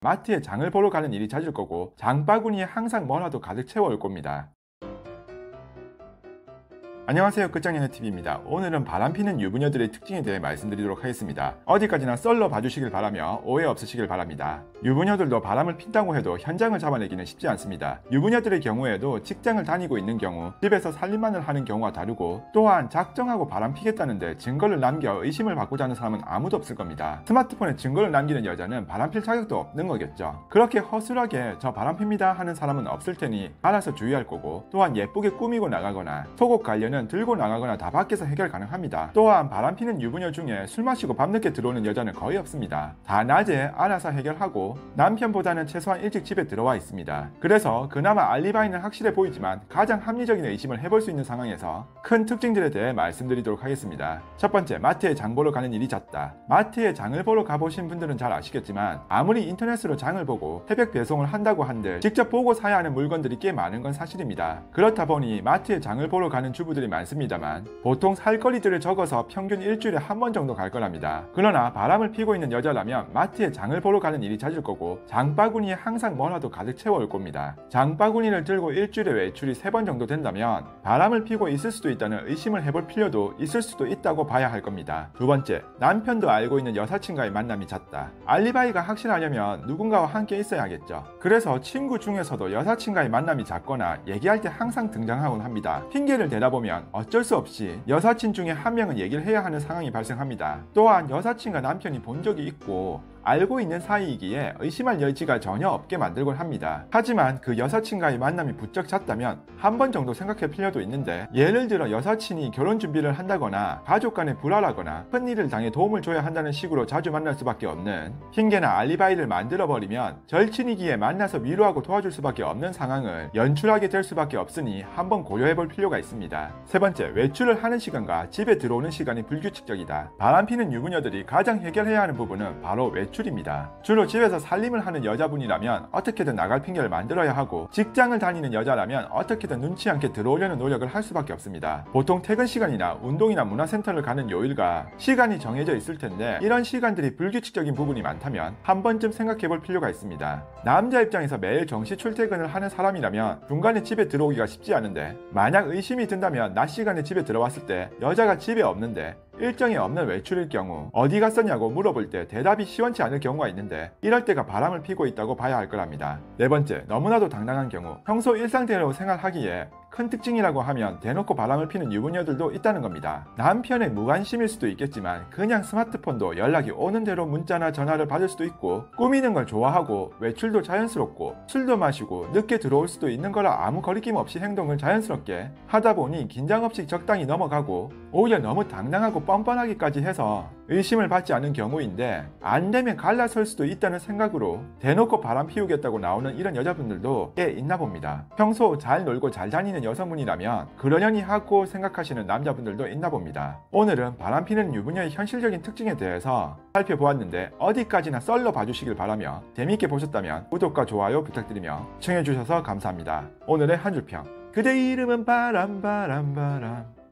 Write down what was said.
마트에 장을 보러 가는 일이 잦을 거고 장바구니에 항상 뭐라도 가득 채워올 겁니다. 안녕하세요, 끝장연애TV입니다. 오늘은 바람피는 유부녀들의 특징에 대해 말씀드리도록 하겠습니다. 어디까지나 썰러 봐주시길 바라며 오해 없으시길 바랍니다. 유부녀들도 바람을 핀다고 해도 현장을 잡아내기는 쉽지 않습니다. 유부녀들의 경우에도 직장을 다니고 있는 경우, 집에서 살림만을 하는 경우와 다르고, 또한 작정하고 바람 피겠다는데 증거를 남겨 의심을 받고자 하는 사람은 아무도 없을 겁니다. 스마트폰에 증거를 남기는 여자는 바람 필 자격도 없는 거겠죠. 그렇게 허술하게 저 바람 핍니다 하는 사람은 없을 테니 알아서 주의할 거고, 또한 예쁘게 꾸미고 나가거나 속옷 관련 들고 나가거나 다 밖에서 해결 가능합니다. 또한 바람피는 유부녀 중에 술 마시고 밤늦게 들어오는 여자는 거의 없습니다. 다 낮에 알아서 해결하고 남편보다는 최소한 일찍 집에 들어와 있습니다. 그래서 그나마 알리바이는 확실해 보이지만 가장 합리적인 의심을 해볼 수 있는 상황에서 큰 특징들에 대해 말씀드리도록 하겠습니다. 첫 번째, 마트에 장 보러 가는 일이 잦다. 마트에 장을 보러 가보신 분들은 잘 아시겠지만 아무리 인터넷으로 장을 보고 새벽 배송을 한다고 한들 직접 보고 사야 하는 물건들이 꽤 많은 건 사실입니다. 그렇다 보니 마트에 장을 보러 가는 주부들이 많습니다만 보통 살 거리들을 적어서 평균 일주일에 한 번 정도 갈 거랍니다. 그러나 바람을 피고 있는 여자라면 마트에 장을 보러 가는 일이 잦을 거고 장바구니에 항상 뭐라도 가득 채워올 겁니다. 장바구니를 들고 일주일에 외출이 3번 정도 된다면 바람을 피고 있을 수도 있다는 의심을 해볼 필요도 있을 수도 있다고 봐야 할 겁니다. 두 번째, 남편도 알고 있는 여사친과의 만남이 잦다. 알리바이가 확실하려면 누군가와 함께 있어야겠죠. 그래서 친구 중에서도 여사친과의 만남이 잦거나 얘기할 때 항상 등장하곤 합니다. 핑계를 대다 보면 어쩔 수 없이 여사친 중에 한 명은 얘기를 해야 하는 상황이 발생합니다. 또한 여사친과 남편이 본 적이 있고 알고 있는 사이이기에 의심할 여지가 전혀 없게 만들곤 합니다. 하지만 그 여사친과의 만남이 부쩍 잦다면 한 번 정도 생각할 필요도 있는데, 예를 들어 여사친이 결혼 준비를 한다거나 가족 간에 불화라거나 큰일을 당해 도움을 줘야 한다는 식으로 자주 만날 수밖에 없는 핑계나 알리바이를 만들어버리면 절친이기에 만나서 위로하고 도와줄 수밖에 없는 상황을 연출하게 될 수밖에 없으니 한번 고려해볼 필요가 있습니다. 세 번째, 외출을 하는 시간과 집에 들어오는 시간이 불규칙적이다. 바람피는 유부녀들이 가장 해결해야 하는 부분은 바로 외출입니다. 주로 집에서 살림을 하는 여자분이라면 어떻게든 나갈 핑계를 만들어야 하고, 직장을 다니는 여자라면 어떻게든 눈치 않게 들어오려는 노력을 할 수밖에 없습니다. 보통 퇴근 시간이나 운동이나 문화센터를 가는 요일과 시간이 정해져 있을 텐데 이런 시간들이 불규칙적인 부분이 많다면 한 번쯤 생각해 볼 필요가 있습니다. 남자 입장에서 매일 정시 출퇴근을 하는 사람이라면 중간에 집에 들어오기가 쉽지 않은데, 만약 의심이 든다면 낮 시간에 집에 들어왔을 때 여자가 집에 없는데 일정이 없는 외출일 경우 어디 갔었냐고 물어볼 때 대답이 시원치 않을 경우가 있는데, 이럴 때가 바람을 피고 있다고 봐야 할 거랍니다. 네 번째, 너무나도 당당한 경우. 평소 일상대로 생활하기에 큰 특징이라고 하면 대놓고 바람을 피는 유부녀들도 있다는 겁니다. 남편의 무관심일 수도 있겠지만 그냥 스마트폰도 연락이 오는 대로 문자나 전화를 받을 수도 있고, 꾸미는 걸 좋아하고 외출도 자연스럽고 술도 마시고 늦게 들어올 수도 있는 거라 아무 거리낌 없이 행동을 자연스럽게 하다 보니 긴장 없이 적당히 넘어가고, 오히려 너무 당당하고 뻔뻔하기까지 해서 의심을 받지 않은 경우인데, 안 되면 갈라설 수도 있다는 생각으로 대놓고 바람 피우겠다고 나오는 이런 여자분들도 꽤 있나 봅니다. 평소 잘 놀고 잘 다니는 여성분이라면 그러려니 하고 생각하시는 남자분들도 있나 봅니다. 오늘은 바람 피는 유부녀의 현실적인 특징에 대해서 살펴보았는데 어디까지나 썰러 봐주시길 바라며, 재미있게 보셨다면 구독과 좋아요 부탁드리며 시청해주셔서 감사합니다. 오늘의 한 줄평. 그대 이름은 바람 바람 바람.